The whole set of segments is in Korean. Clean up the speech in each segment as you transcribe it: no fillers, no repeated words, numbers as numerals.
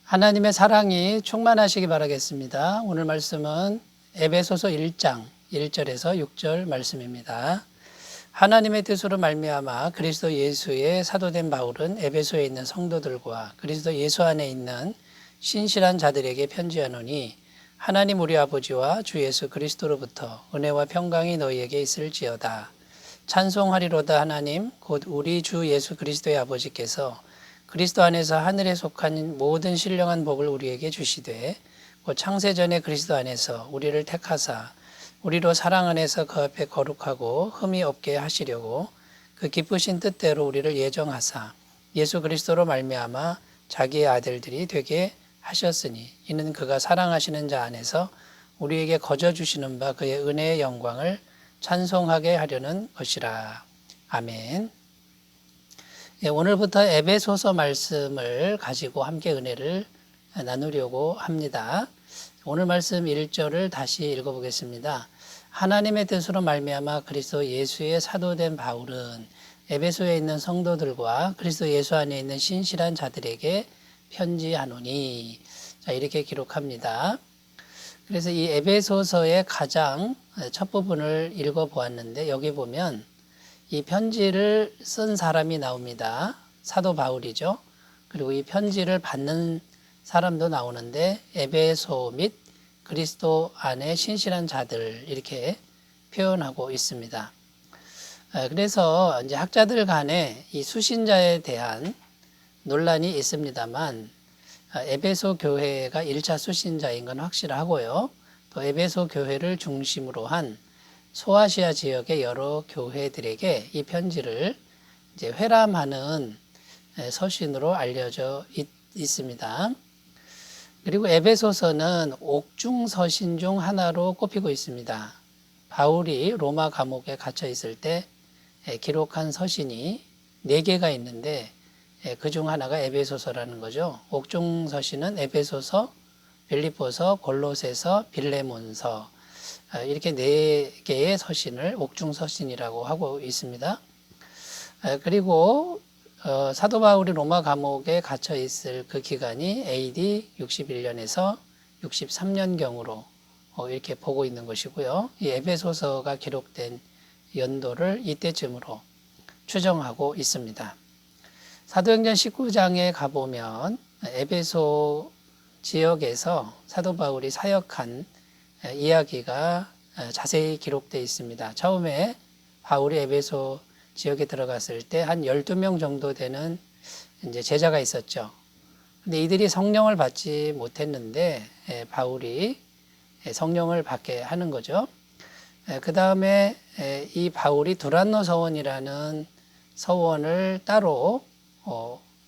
하나님의 사랑이 충만하시기 바라겠습니다. 오늘 말씀은 에베소서 1장 1절에서 6절 말씀입니다. 하나님의 뜻으로 말미암아 그리스도 예수의 사도된 바울은 에베소에 있는 성도들과 그리스도 예수 안에 있는 신실한 자들에게 편지하노니 하나님 우리 아버지와 주 예수 그리스도로부터 은혜와 평강이 너희에게 있을지어다. 찬송하리로다. 하나님 곧 우리 주 예수 그리스도의 아버지께서 그리스도 안에서 하늘에 속한 모든 신령한 복을 우리에게 주시되 곧 창세전에 그리스도 안에서 우리를 택하사 우리로 사랑 안에서 그 앞에 거룩하고 흠이 없게 하시려고 그 기쁘신 뜻대로 우리를 예정하사 예수 그리스도로 말미암아 자기의 아들들이 되게 하셨으니 이는 그가 사랑하시는 자 안에서 우리에게 거저 주시는 바 그의 은혜의 영광을 찬송하게 하려는 것이라. 아멘. 오늘부터 에베소서 말씀을 가지고 함께 은혜를 나누려고 합니다. 오늘 말씀 1절을 다시 읽어보겠습니다. 하나님의 뜻으로 말미암아 그리스도 예수의 사도된 바울은 에베소에 있는 성도들과 그리스도 예수 안에 있는 신실한 자들에게 편지하노니, 이렇게 기록합니다. 그래서 이 에베소서의 가장 첫 부분을 읽어보았는데 여기 보면 이 편지를 쓴 사람이 나옵니다. 사도 바울이죠. 그리고 이 편지를 받는 사람도 나오는데 에베소 및 그리스도 안에 신실한 자들 이렇게 표현하고 있습니다. 그래서 이제 학자들 간에 이 수신자에 대한 논란이 있습니다만 에베소 교회가 1차 수신자인 건 확실하고요. 또 에베소 교회를 중심으로 한 소아시아 지역의 여러 교회들에게 이 편지를 이제 회람하는 서신으로 알려져 있습니다. 그리고 에베소서는 옥중 서신 중 하나로 꼽히고 있습니다. 바울이 로마 감옥에 갇혀 있을 때 기록한 서신이 4개가 있는데 그 중 하나가 에베소서라는 거죠. 옥중 서신은 에베소서, 빌립보서, 골로새서, 빌레몬서 이렇게 4개의 서신을 옥중 서신이라고 하고 있습니다. 그리고 사도 바울이 로마 감옥에 갇혀 있을 그 기간이 AD 61년에서 63년경으로 이렇게 보고 있는 것이고요. 이 에베소서가 기록된 연도를 이때쯤으로 추정하고 있습니다. 사도행전 19장에 가보면 에베소 지역에서 사도 바울이 사역한 이야기가 자세히 기록되어 있습니다. 처음에 바울이 에베소 지역에 들어갔을 때 한 12명 정도 되는 이제 제자가 있었죠. 근데 이들이 성령을 받지 못했는데 바울이 성령을 받게 하는 거죠. 그 다음에 이 바울이 두란노 서원이라는 서원을 따로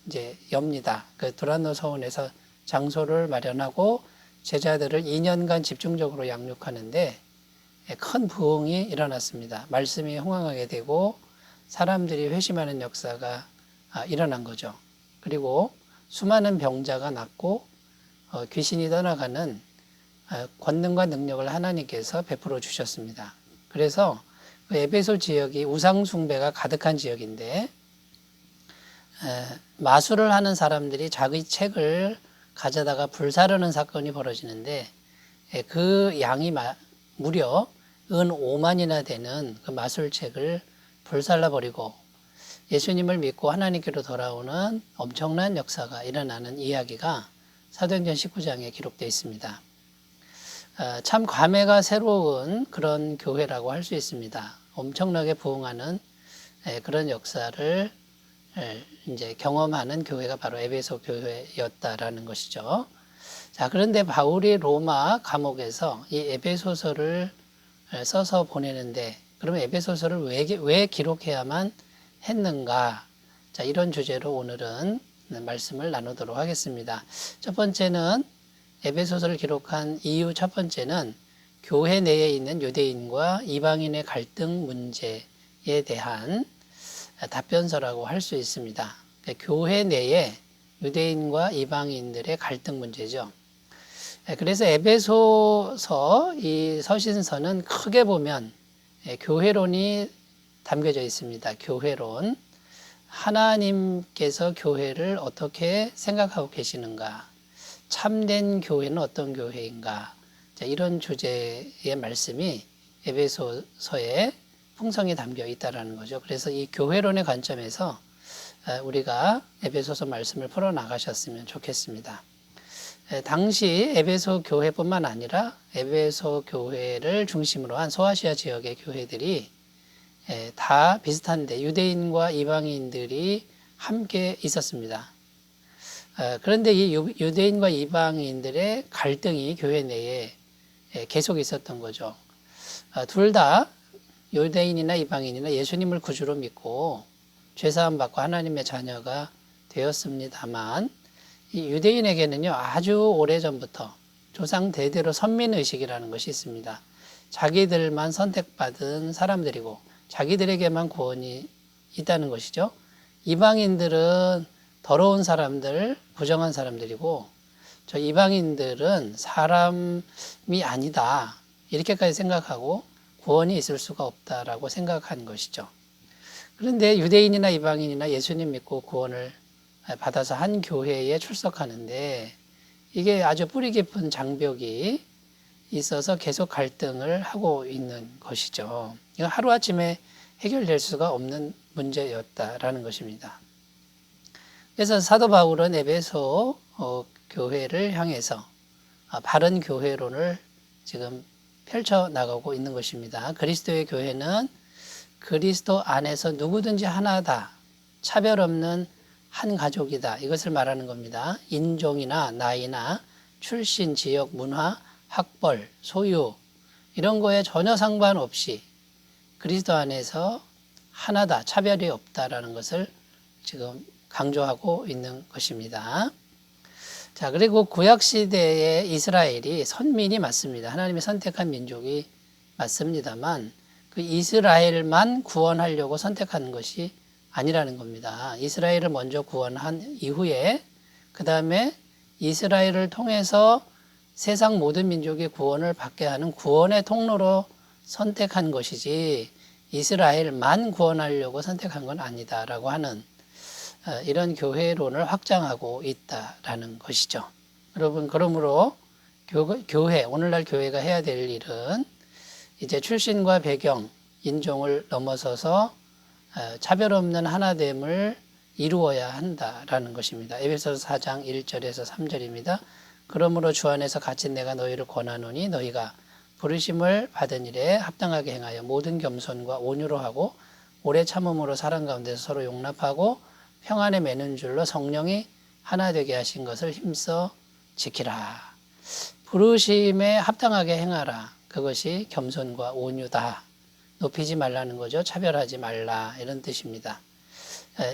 이제 엽니다. 그 두란노 서원에서 장소를 마련하고 제자들을 2년간 집중적으로 양육하는데 큰 부흥이 일어났습니다. 말씀이 흥황하게 되고 사람들이 회심하는 역사가 일어난 거죠. 그리고 수많은 병자가 낫고 귀신이 떠나가는 권능과 능력을 하나님께서 베풀어 주셨습니다. 그래서 그 에베소 지역이 우상 숭배가 가득한 지역인데 마술을 하는 사람들이 자기 책을 가져다가 불사르는 사건이 벌어지는데 그 양이 무려 은 5만이나 되는 그 마술책을 불살라버리고 예수님을 믿고 하나님께로 돌아오는 엄청난 역사가 일어나는 이야기가 사도행전 19장에 기록되어 있습니다. 참 감회가 새로운 그런 교회라고 할 수 있습니다. 엄청나게 부흥하는 그런 역사를 이제 경험하는 교회가 바로 에베소 교회였다라는 것이죠. 자, 그런데 바울이 로마 감옥에서 이 에베소서를 써서 보내는데 그러면 에베소서를 왜 기록해야만 했는가? 자, 이런 주제로 오늘은 말씀을 나누도록 하겠습니다. 첫 번째는 에베소서를 기록한 이유 첫 번째는 교회 내에 있는 유대인과 이방인의 갈등 문제에 대한 답변서라고 할 수 있습니다. 교회 내에 유대인과 이방인들의 갈등 문제죠. 그래서 에베소서 이 서신서는 크게 보면 교회론이 담겨져 있습니다. 교회론. 하나님께서 교회를 어떻게 생각하고 계시는가. 참된 교회는 어떤 교회인가? 자, 이런 주제의 말씀이 에베소서에 풍성히 담겨 있다라는 거죠. 그래서 이 교회론의 관점에서 우리가 에베소서 말씀을 풀어 나가셨으면 좋겠습니다. 당시 에베소 교회뿐만 아니라 에베소 교회를 중심으로 한 소아시아 지역의 교회들이 다 비슷한데 유대인과 이방인들이 함께 있었습니다. 그런데 이 유대인과 이방인들의 갈등이 교회 내에 계속 있었던 거죠. 둘 다 유대인이나 이방인이나 예수님을 구주로 믿고 죄사함 받고 하나님의 자녀가 되었습니다만 이 유대인에게는요 아주 오래전부터 조상 대대로 선민의식이라는 것이 있습니다. 자기들만 선택받은 사람들이고 자기들에게만 구원이 있다는 것이죠. 이방인들은 더러운 사람들, 부정한 사람들이고 저 이방인들은 사람이 아니다 이렇게까지 생각하고 구원이 있을 수가 없다라고 생각한 것이죠. 그런데 유대인이나 이방인이나 예수님 믿고 구원을 받아서 한 교회에 출석하는데 이게 아주 뿌리 깊은 장벽이 있어서 계속 갈등을 하고 있는 것이죠. 이거 하루아침에 해결될 수가 없는 문제였다라는 것입니다. 그래서 사도 바울은 에베소 교회를 향해서 바른 교회론을 지금 펼쳐 나가고 있는 것입니다. 그리스도의 교회는 그리스도 안에서 누구든지 하나다. 차별 없는 한 가족이다. 이것을 말하는 겁니다. 인종이나 나이나 출신, 지역, 문화, 학벌, 소유 이런 거에 전혀 상관없이 그리스도 안에서 하나다. 차별이 없다라는 것을 지금 강조하고 있는 것입니다. 자, 그리고 구약시대의 이스라엘이 선민이 맞습니다. 하나님이 선택한 민족이 맞습니다만 그 이스라엘만 구원하려고 선택하는 것이 아니라는 겁니다. 이스라엘을 먼저 구원한 이후에 그 다음에 이스라엘을 통해서 세상 모든 민족이 구원을 받게 하는 구원의 통로로 선택한 것이지 이스라엘만 구원하려고 선택한 건 아니다라고 하는 이런 교회론을 확장하고 있다라는 것이죠. 여러분, 그러므로 교회, 오늘날 교회가 해야 될 일은 이제 출신과 배경, 인종을 넘어서서 차별 없는 하나됨을 이루어야 한다라는 것입니다. 에베소서 4장 1절에서 3절입니다. 그러므로 주 안에서 갇힌 내가 너희를 권하노니 너희가 부르심을 받은 일에 합당하게 행하여 모든 겸손과 온유로 하고 오래 참음으로 사랑 가운데서 서로 용납하고 평안에 매는 줄로 성령이 하나 되게 하신 것을 힘써 지키라. 부르심에 합당하게 행하라. 그것이 겸손과 온유다. 높이지 말라는 거죠. 차별하지 말라 이런 뜻입니다.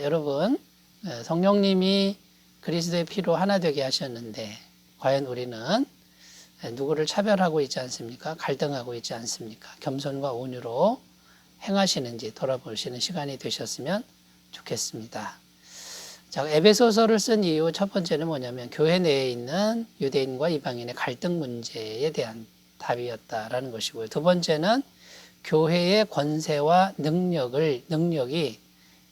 여러분, 성령님이 그리스도의 피로 하나 되게 하셨는데 과연 우리는 누구를 차별하고 있지 않습니까? 갈등하고 있지 않습니까? 겸손과 온유로 행하시는지 돌아보시는 시간이 되셨으면 좋겠습니다. 자, 에베소서를 쓴 이유 첫 번째는 뭐냐면 교회 내에 있는 유대인과 이방인의 갈등 문제에 대한 답이었다라는 것이고요. 두 번째는 교회의 권세와 능력이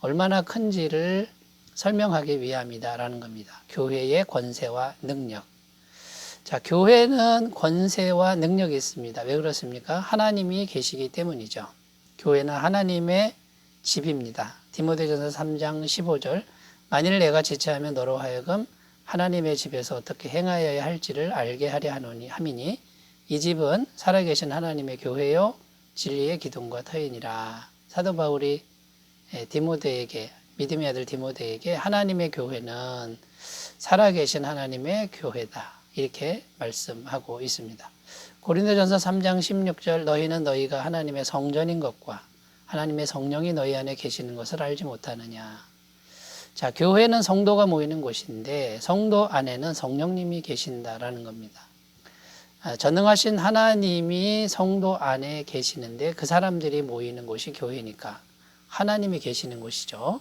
얼마나 큰지를 설명하기 위함이다라는 겁니다. 교회의 권세와 능력. 자, 교회는 권세와 능력이 있습니다. 왜 그렇습니까? 하나님이 계시기 때문이죠. 교회는 하나님의 집입니다. 디모데전서 3장 15절 만일 내가 지체하면 너로 하여금 하나님의 집에서 어떻게 행하여야 할지를 알게 하려 함이니 이 집은 살아계신 하나님의 교회요 진리의 기둥과 터이니라. 사도 바울이 디모데에게 믿음의 아들 디모데에게 하나님의 교회는 살아계신 하나님의 교회다. 이렇게 말씀하고 있습니다. 고린도전서 3장 16절 너희는 너희가 하나님의 성전인 것과 하나님의 성령이 너희 안에 계시는 것을 알지 못하느냐. 자, 교회는 성도가 모이는 곳인데 성도 안에는 성령님이 계신다라는 겁니다. 전능하신 하나님이 성도 안에 계시는데 그 사람들이 모이는 곳이 교회니까 하나님이 계시는 곳이죠.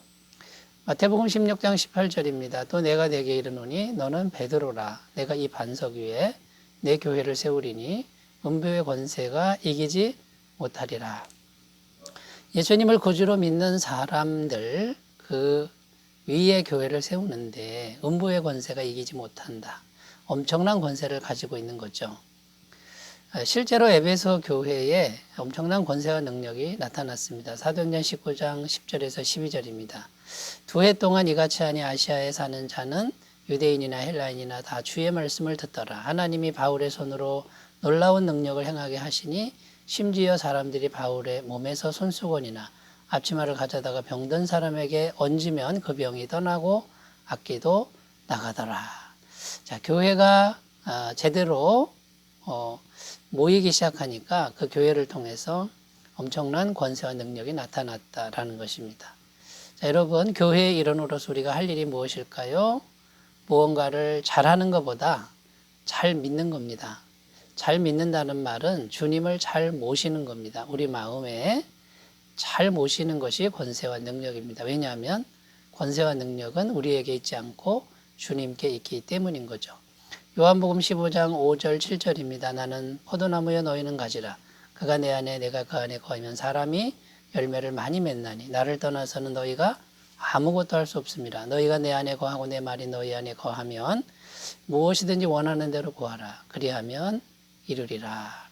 마태복음 16장 18절입니다. 또 내가 네게 이르노니 너는 베드로라. 내가 이 반석 위에 내 교회를 세우리니 음부의 권세가 이기지 못하리라. 예수님을 구주로 믿는 사람들 그 위에 교회를 세우는데 음부의 권세가 이기지 못한다. 엄청난 권세를 가지고 있는 거죠. 실제로 에베소 교회에 엄청난 권세와 능력이 나타났습니다. 사도행전 19장 10절에서 12절입니다. 2해 동안 이같이 하니 아시아에 사는 자는 유대인이나 헬라인이나 다 주의 말씀을 듣더라. 하나님이 바울의 손으로 놀라운 능력을 행하게 하시니 심지어 사람들이 바울의 몸에서 손수건이나 앞치마를 가져다가 병든 사람에게 얹으면 그 병이 떠나고 악기도 나가더라. 자, 교회가 제대로 모이기 시작하니까 그 교회를 통해서 엄청난 권세와 능력이 나타났다라는 것입니다. 자, 여러분, 교회의 일원으로서 우리가 할 일이 무엇일까요? 무언가를 잘하는 것보다 잘 믿는 겁니다. 잘 믿는다는 말은 주님을 잘 모시는 겁니다. 우리 마음에 잘 모시는 것이 권세와 능력입니다. 왜냐하면 권세와 능력은 우리에게 있지 않고 주님께 있기 때문인 거죠. 요한복음 15장 5절 7절입니다. 나는 포도나무여 너희는 가지라. 그가 내 안에 내가 그 안에 거하면 사람이 열매를 많이 맺나니 나를 떠나서는 너희가 아무것도 할 수 없습니다. 너희가 내 안에 거하고 내 말이 너희 안에 거하면 무엇이든지 원하는 대로 구하라. 그리하면 이루리라.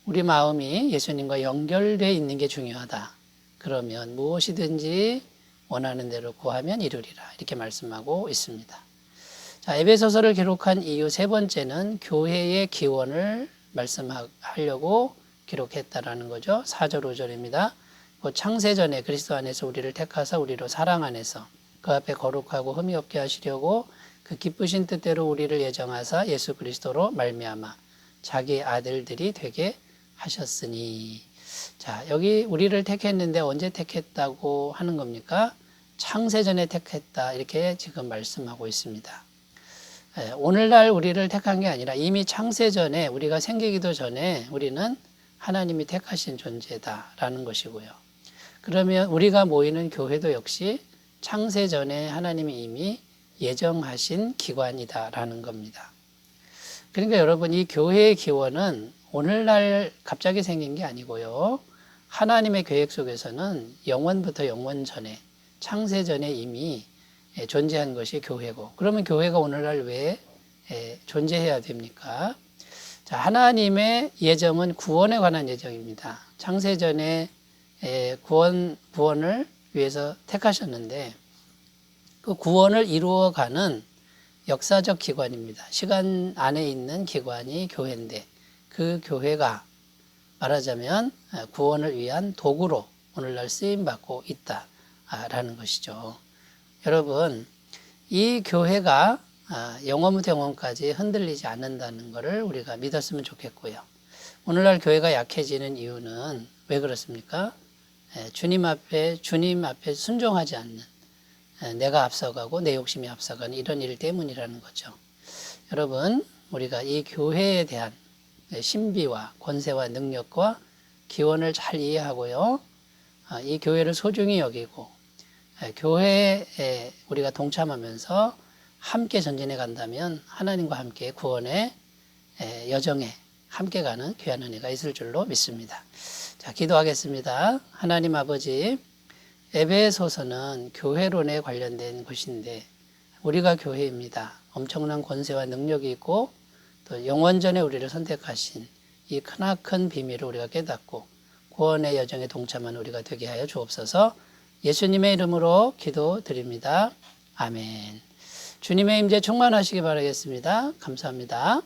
우리 마음이 예수님과 연결되어 있는 게 중요하다. 그러면 무엇이든지 원하는 대로 구하면 이루리라. 이렇게 말씀하고 있습니다. 자, 에베소서를 기록한 이유 세 번째는 교회의 기원을 말씀하려고 기록했다라는 거죠. 4절 5절입니다. 곧 창세전에 그리스도 안에서 우리를 택하사 우리로 사랑 안에서 그 앞에 거룩하고 흠이 없게 하시려고 그 기쁘신 뜻대로 우리를 예정하사 예수 그리스도로 말미암아 자기 아들들이 되게 하셨으니. 자, 여기 우리를 택했는데 언제 택했다고 하는 겁니까? 창세전에 택했다, 이렇게 지금 말씀하고 있습니다. 오늘날 우리를 택한 게 아니라 이미 창세전에 우리가 생기기도 전에 우리는 하나님이 택하신 존재다라는 것이고요. 그러면 우리가 모이는 교회도 역시 창세전에 하나님이 이미 예정하신 기관이다라는 겁니다. 그러니까 여러분, 이 교회의 기원은 오늘날 갑자기 생긴 게 아니고요. 하나님의 계획 속에서는 영원부터 영원 전에 창세전에 이미 존재한 것이 교회고, 그러면 교회가 오늘날 왜 존재해야 됩니까? 자, 하나님의 예정은 구원에 관한 예정입니다. 창세전에 구원을 위해서 택하셨는데 그 구원을 이루어가는 역사적 기관입니다. 시간 안에 있는 기관이 교회인데 그 교회가 말하자면 구원을 위한 도구로 오늘날 쓰임받고 있다라는 것이죠. 여러분, 이 교회가 영원부터 영원까지 흔들리지 않는다는 것을 우리가 믿었으면 좋겠고요. 오늘날 교회가 약해지는 이유는 왜 그렇습니까? 주님 앞에 순종하지 않는, 내가 앞서가고 내 욕심이 앞서가는 이런 일 때문이라는 거죠. 여러분, 우리가 이 교회에 대한 신비와 권세와 능력과 기원을 잘 이해하고요. 이 교회를 소중히 여기고 교회에 우리가 동참하면서 함께 전진해 간다면 하나님과 함께 구원의 여정에 함께 가는 귀한 은혜가 있을 줄로 믿습니다. 자, 기도하겠습니다. 하나님 아버지, 에베소서는 교회론에 관련된 것인데 우리가 교회입니다. 엄청난 권세와 능력이 있고 또 영원전에 우리를 선택하신 이 크나큰 비밀을 우리가 깨닫고 구원의 여정에 동참하는 우리가 되게 하여 주옵소서. 예수님의 이름으로 기도드립니다. 아멘. 주님의 임재 충만하시기 바라겠습니다. 감사합니다.